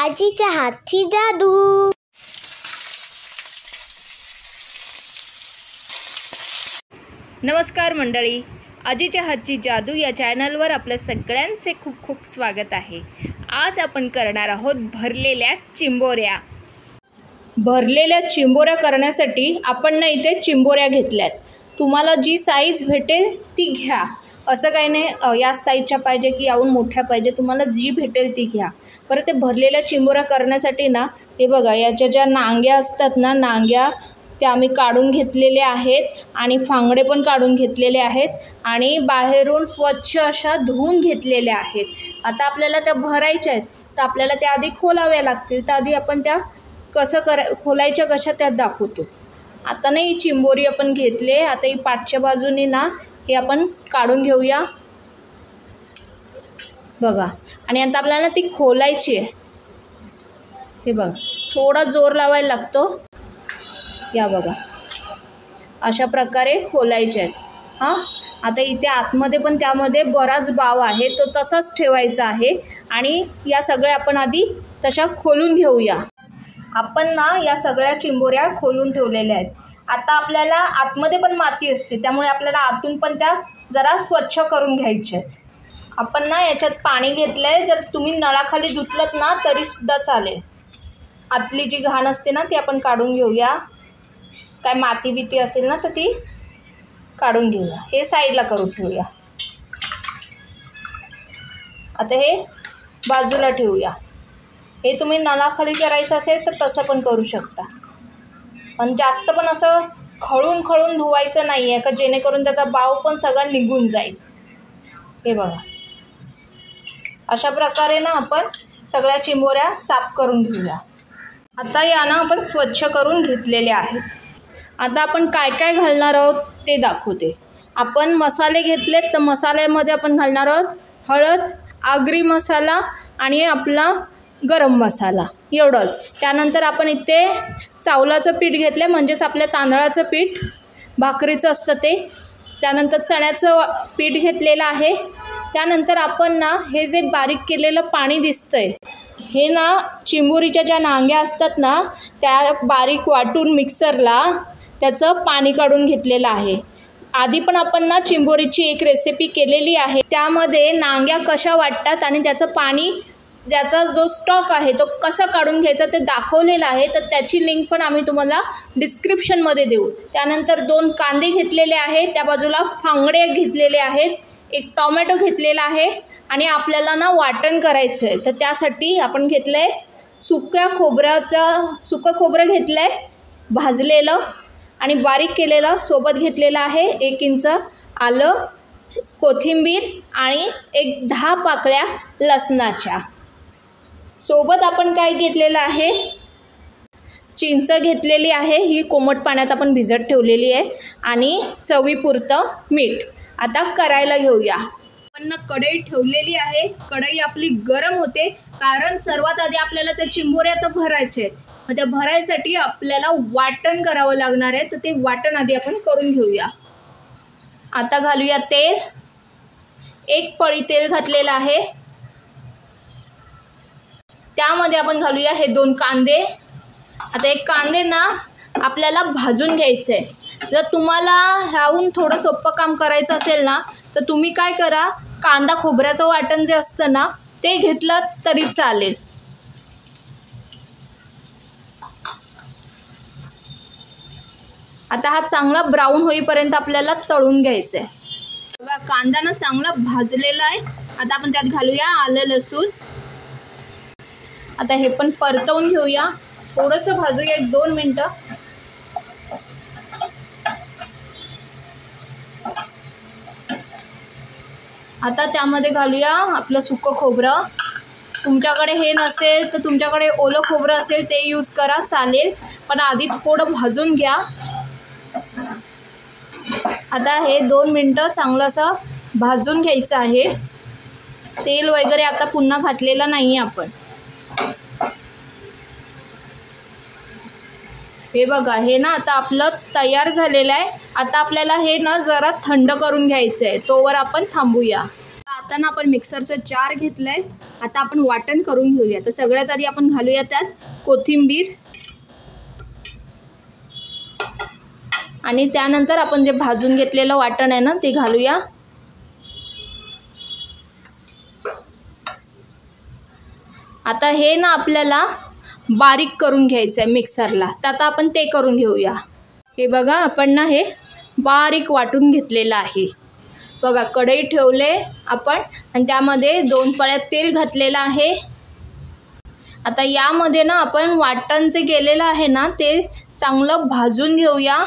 आजीच्या हातची जादू। नमस्कार मंडळी, आजीच्या हातची जादू या चॅनलवर आपल्या सगळ्यांचे खूप खूप स्वागत आहे। आज आपण करणार आहोत भरलेल्या चिंबोऱ्या। भरलेल्या चिंबोऱ्या करण्यासाठी आपण ना इथे चिंबोऱ्या घेतल्यात। तुम्हाला जी साईज भेटेल ती घ्या, असं काही नाही या साईजच्या पाहिजे की याहून मोठ्या पाहिजे, तुम्हाला जी भेटेल ती घ्या। परत ते भरलेल्या चिंबोऱ्या करण्यासाठी ना हे बघा, याच्या ज्या नांग्या असतात ना, नांग्या त्या आम्ही काढून घेतलेल्या आहेत आणि फांगडे पण काढून घेतलेले आहेत आणि बाहेरून स्वच्छ अशा धुवून घेतलेल्या आहेत। आता आपल्याला त्या भरायच्या आहेत, तर आपल्याला त्या आधी खोलाव्या लागतील। तर आधी आपण त्या खोलायच्या कशा त्यात दाखवतो। आता ना ही चिंबोरी आपण घेतले, आता ही पाठच्या बाजूने ना हे आपण काढून घेऊया बघा। आणि आता आपल्याला ती खोलायची आहे। हे बघा, थोडा जोर लावायला लागतो। या बघा, अशा प्रकारे खोलायचे आहेत। आता इथे आतमध्ये पण त्यामध्ये बराच बाव आहे, तो तसाच ठेवायचा आहे आणि या सगळ्या आपण आधी तशा खोलून घेऊया। आपण ना या सगळ्या चिंबोऱ्या खोलून ठेवलेल्या आहेत। आता आपल्याला आतमध्ये पण माती असते, त्यामुळे आपल्याला आतून पण त्या जरा स्वच्छ करून घ्यायच्या आहेत। आपण ना याच्यात पाणी घेतलं आहे, जर तुम्ही नळाखाली धुतलत ना तरीसुद्धा चालेल। आतली जी घाण असते ना ती आपण काढून घेऊया, काय माती बिती असेल ना तर ती काढून घेऊया। हे साईडला करून ठेवूया। आता हे बाजूला ठेवूया। हे तुम्ही नळाखाली करायचं असेल तर तसं पण करू शकता, पण जास्त पण असं खळून खळून धुवायचं नाही आहे का, जेणेकरून त्याचा बाव पण सगळा निघून जाईल। हे बघा, अशा प्रकारे ना आपण सगळ्या चिंबोऱ्या साफ करून घेऊया। आता यानं आपण स्वच्छ करून घेतलेले आहेत। आता आपण काय काय घालणार आहोत ते दाखवते। आपण मसाले घेतलेत, तर मसाल्यामध्ये आपण घालणार आहोत हळद, आगरी मसाला आणि आपला गरम मसाला, एवढंच। त्यानंतर आपण इथे चावलाचं पीठ घेतलं, म्हणजेच आपल्या तांदळाचं पीठ भाकरीचं असतं ते। त्यानंतर चण्याचं पीठ घेतलेलं आहे। त्यानंतर आपण ना हे जे बारीक केलेलं पाणी दिसतंय, हे ना चिंबोरीच्या ज्या नांग्या असतात ना त्या बारीक वाटून मिक्सरला त्याचं पाणी काढून घेतलेलं आहे। आधी पण आपण ना चिंबोरीची एक रेसिपी केलेली आहे, त्यामध्ये नांग्या कशा वाटतात आणि त्याचं पाणी, त्याचा जो स्टॉक आहे तो कसा काढून घ्यायचा ते दाखवलेलं आहे, तर त्याची लिंक पण आम्ही तुम्हाला डिस्क्रिप्शनमध्ये देऊ। त्यानंतर 2 कांदे घेतलेले आहेत, त्या बाजूला फांगडे घेतलेले आहेत, एक टोमॅटो घेतलेला आहे आणि आपल्याला ना वाटण करायचं आहे, तर त्यासाठी आपण घेतलं आहे सुकं खोबरं घेतलं आहे भाजलेलं आणि बारीक केलेलं, सोबत घेतलेलं आहे 1 इंच आलं, कोथिंबीर आणि एक 10 पाकळ्या लसणाच्या। सोबत आपण काय घेतलेलं आहे, चिंच घेतलेली आहे, ही कोमट पाण्यात आपण भिजत ठेवलेली आहे आणि चवीपुरतं मीठ। आता करायला घेऊया। आपण कढई ठेवलेली आहे, कढई आपली गरम होते, कारण सर्वात आधी आपल्याला त्या चिंबोऱ्या तर भरायच्या आहेत। मग त्या भरायसाठी आपल्याला वाटण करावं लागणार आहे, तर ते वाटण आधी आपण करून घेऊया। आता घालूया तेल, 1 पळी तेल घातलेलं आहे। त्यामध्ये आपण घालूया हे 2 कांदे। आता एक कांदे ना आपल्याला भाजून घ्यायचे आहे। जर तुम्हाला ह्याहून थोडं सोपं काम करायचं असेल ना, तर तुम्ही काय करा, कांदा खोबऱ्याचं वाटण जे असतं ना ते घेतलं तरी चालेल। आता हा चांगला ब्राऊन होईपर्यंत आपल्याला तळून घ्यायचं आहे। बघा, कांदा ना चांगला भाजलेला आहे। आता आपण त्यात घालूया आलं लसूण। आता हे पण परतवून घेऊया, थोडंसं भाजूया 1-2 मिनटं। आता त्यामध्ये घालूया आपलं सुकं खोबरं। तुमच्याकडे हे नसेल तर तुमच्याकडे ओलं खोबरं असेल ते यूज करा, चालेल, पण आधी थोडं भाजून घ्या। आता हे 2 मिनटं चांगलं असं भाजून घ्यायचं आहे। तेल वगैरे आता पुन्हा घातलेलं नाही आहे आपण। हे बघा, हे ना आता आपलं तयार झालेलं आहे। आता आपल्याला हे ना जरा थंड करून घ्यायचं आहे, तोवर आपण थांबूया। आता ना आपण मिक्सरचं जार घेतलंय. आता आपण वाटण करून घेऊया. तर सगळ्यात आधी आपण घालूया त्यात कोथिंबीर आणि त्यानंतर आपण जे भाजून घेतलेलं वाटण आहे ना ते घालूया. आता हे ना आपल्याला बारीक करून घ्यायचं आहे मिक्सरला. तर आता आपण ते करून घेऊया. हे बघा आपण ना हे बारीक वाटून घेतलेलं आहे. बघा कढई ठेवले आपण आणि त्यामध्ये 2 पळ्या तेल घातलेलं आहे. आता यामध्ये ना आपण वाटण जे केलेलं आहे ना ते चांगलं भाजून घेऊया.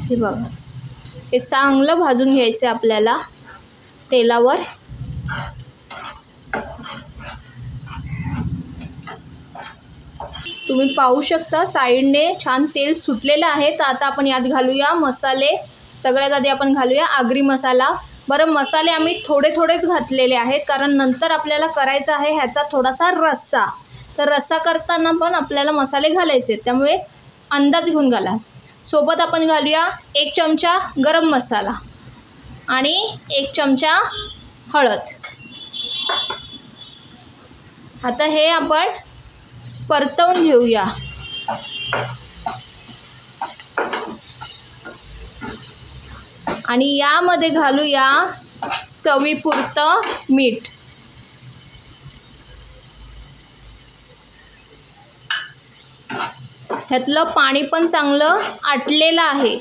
हे बघा हे चांगलं भाजून घ्यायचं आहे आपल्याला तेलावर. तुम्ही पाहू शकता साईडने छान तेल सुटलेलं आहे. तर आता आपण यात घालूया मसाले. सगळ्यात आधी आपण घालूया आगरी मसाला. बरं मसाले आम्ही थोडेच घातलेले आहेत कारण नंतर आपल्याला करायचा आहे ह्याचा थोडासा रस्सा. तर रस्सा करताना पण आपल्याला मसाले घालायचे त्यामुळे अंदाज घेऊन घाला. सोबत आपण घालूया 1 चमचा गरम मसाला आणि 1 चमचा हळद. आता हे आपण परतवून घेऊया. आणि यामध्ये घालूया चवीपुरतं मीठ. ह्यातलं पाणी पण चांगलं आटलेलं आहे.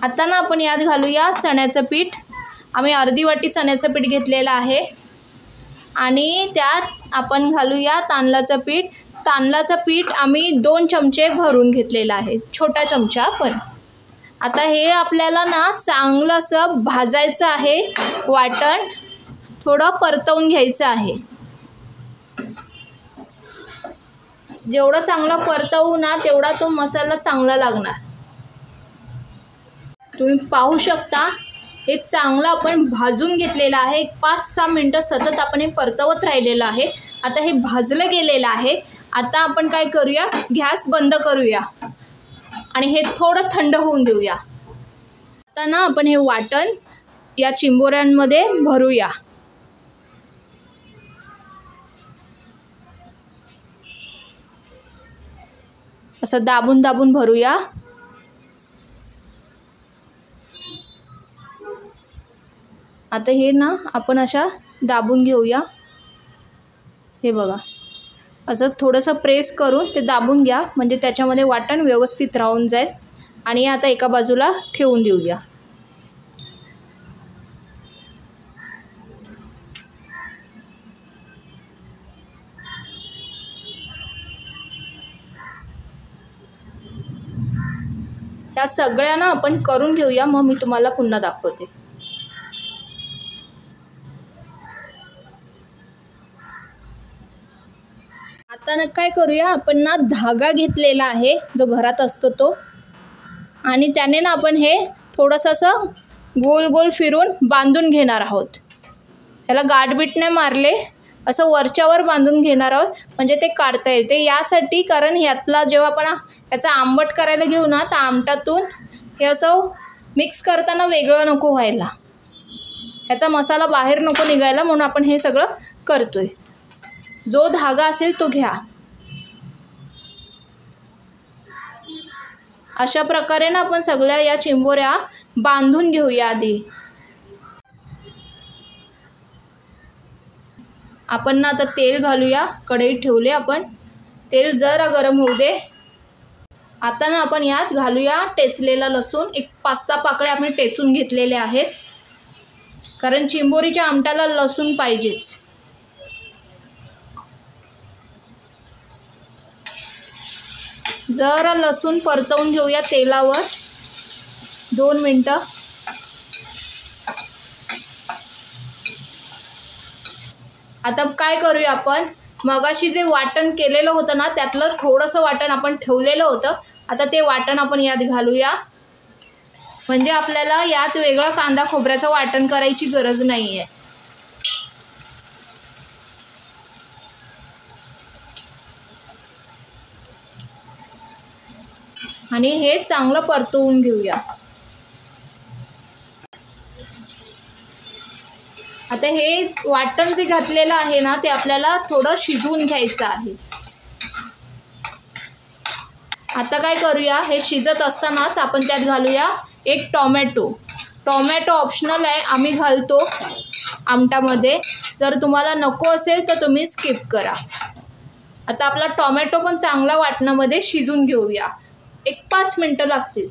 आता ना आपण यात घालूया चण्याचं पीठ. आम्ही अर्धी वाटी चण्याचं पीठ घेतलेलं आहे आणि त्यात आपण घालूया तांदळाचं पीठ. तांदळाचं पीठ आम्ही 2 चमचे भरून घेतलेलं आहे, छोटा चमचा पण. आता हे आपल्याला ना चांगलं असं भाजायचं आहे. वाटण थोडं परतवून घ्यायचं आहे. जेवढं चांगलं परतवू ना तेवढा तो मसाला चांगला लागणार. तुम्ही पाहू शकता हे चांगलं आपण भाजून घेतलेलं आहे. 5-6 मिनटं सतत आपण हे परतवत राहिलेलं आहे. आता हे भाजलं गेलेलं आहे. आता आपण काय करूया, गॅस बंद करूया आणि हे थोडं थंड होऊन देऊया. आता ना आपण हे वाटण या चिंबोऱ्यांमध्ये भरूया. असं दाबून भरूया. आता हे ना आपण अशा दाबून घेऊया. हे बघा असं थोडंसं प्रेस करून ते दाबून घ्या म्हणजे त्याच्यामध्ये वाटण व्यवस्थित राहून जाईल. आणि आता एका बाजूला ठेवून देऊया. या सगळ्यांना आपण करून घेऊया मग मी तुम्हाला पुन्हा दाखवते. आता ना काय करूया, आपण ना धागा घेतलेला आहे जो घरात असतो तो, आणि त्याने ना आपण हे थोडंसं असं गोल गोल फिरून बांधून घेणार आहोत. त्याला गाठबीट नाही मारले, असं वरच्यावर बांधून घेणार आहोत म्हणजे ते काढता येते. यासाठी कारण ह्यातला जेव्हा आपण ह्याचा आंबट करायला घेऊ ना तर आमटातून हे असं मिक्स करताना वेगळं नको व्हायला, ह्याचा मसाला बाहेर नको निघायला, म्हणून आपण हे सगळं करतोय. जो धागा असेल तो घ्या. अशा प्रकारे ना आपण सगळ्या या चिंबोऱ्या बांधून घेऊया. आधी आपण ना आता तेल घालूया. कढईत ठेवले आपण, तेल जरा गरम होऊ दे. आता ना आपण यात घालूया टेचलेला लसूण. एक 5-6 पाकळ्या आपण टेचून घेतलेले आहेत, कारण चिंबोरीच्या आमटाला लसूण पाहिजेच. जरा लसूण परतवून घेऊया तेलावर 2 मिनटं. आता काय करूया, आपण मगाशी जे वाटण केलेलं होतं ना त्यातलं थोडंसं वाटण आपण ठेवलेलं होतं. आता ते वाटण आपण यात घालूया, म्हणजे आपल्याला यात वेगळं कांदा खोबऱ्याचं वाटण करायची गरज नाही आहे. आणि हे चांगलं परतवून घेऊया। आता हे वाटण जे घातलेलं आहे ना ते आपल्याला थोडं शिजवून घ्यायचं आहे। आता काय करूया, हे शिजत असतानाच आपण त्यात घालूया एक टोमॅटो। टोमॅटो ऑप्शनल आहे, आम्ही घालतो आमटामध्ये, जर तुम्हाला नको असेल तर तुम्ही स्किप करा। आता आपला टोमॅटो पण चांगला वाटणामध्ये शिजून घेऊया, एक 5 मिनिटं लागतील।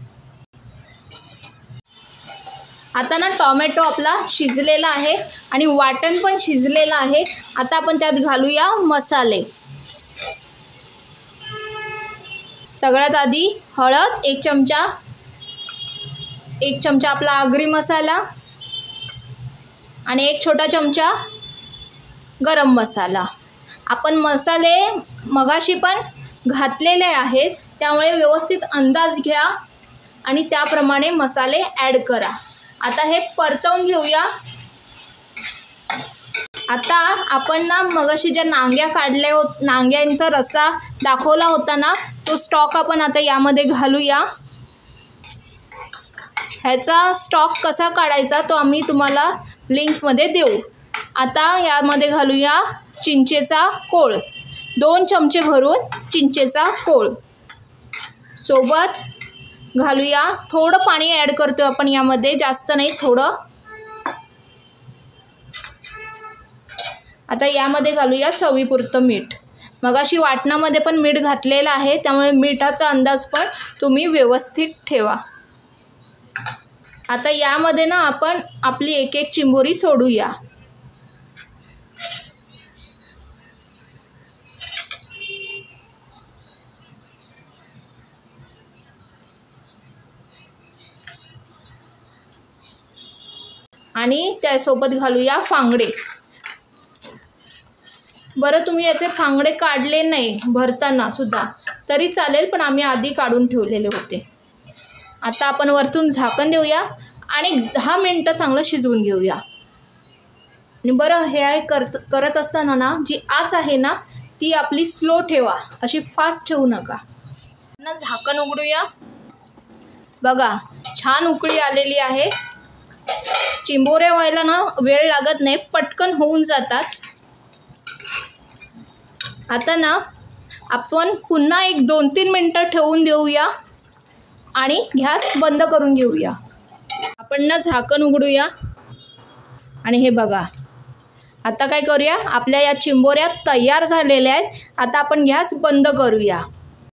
आता ना टोमॅटो आपला शिजलेला आहे आणि वाटण पण शिजलेलं आहे। आता आपण त्यात घालूया मसाले। सगळ्यात आधी हळद 1 चमचा, 1 चमचा आपला आगरी मसाला आणि 1 छोटा चमचा गरम मसाला। आपण मसाले मगाशी पण घातलेले आहेत, त्यामुळे व्यवस्थित अंदाज घ्या आणि त्याप्रमाणे मसाले ॲड करा। आता हे परतवून घेऊया। आता आपण ना मगाशी ज्या नांग्या काढल्या नांग्यांचा रस्सा दाखवला होता ना, तो स्टॉक आपण आता यामध्ये घालूया। ह्याचा स्टॉक कसा काढायचा तो आम्ही तुम्हाला लिंकमध्ये देऊ। आता यामध्ये घालूया चिंचेचा कोळ, 2 चमचे भरून चिंचेचा कोळ। सोबत घालूया थोडं पाणी ॲड करतो आपण यामध्ये, जास्त नाही, थोडं। आता यामध्ये घालूया चवीपुरतं मीठ। मगाशी वाटणामध्ये पण मीठ घातलेलं आहे, त्यामुळे मिठाचा अंदाज पण तुम्ही व्यवस्थित ठेवा। आता यामध्ये ना आपण आपली एक एक चिंबोरी सोडूया। आणि त्यासोबत घालूया फांगडे। बरं, तुम्ही याचे फांगडे काढले नाही भरताना सुद्धा तरी चालेल, पण आम्ही आधी काढून ठेवलेले होते। आता आपण वरतून झाकण देऊया आणि 10 मिनिटं चांगलं शिजवून घेऊया। आणि बरं, हे करत असताना ना जी आच आहे ना ती आपली स्लो ठेवा, अशी फास्ट ठेवू नका ना। झाकण उघडूया, बघा छान उकळी आलेली आहे। चिंबोऱ्या व्हायला ना वेळ लागत नाही, पटकन होऊन जातात। आता ना आपण पुन्हा एक 2-3 मिनिटं ठेवून देऊया आणि गॅस बंद करून घेऊया। आपण ना झाकण उघडूया आणि हे बघा, आता काय करूया, आपल्या या चिंबोऱ्या तयार झालेल्या आहेत। आता आपण गॅस बंद करूया।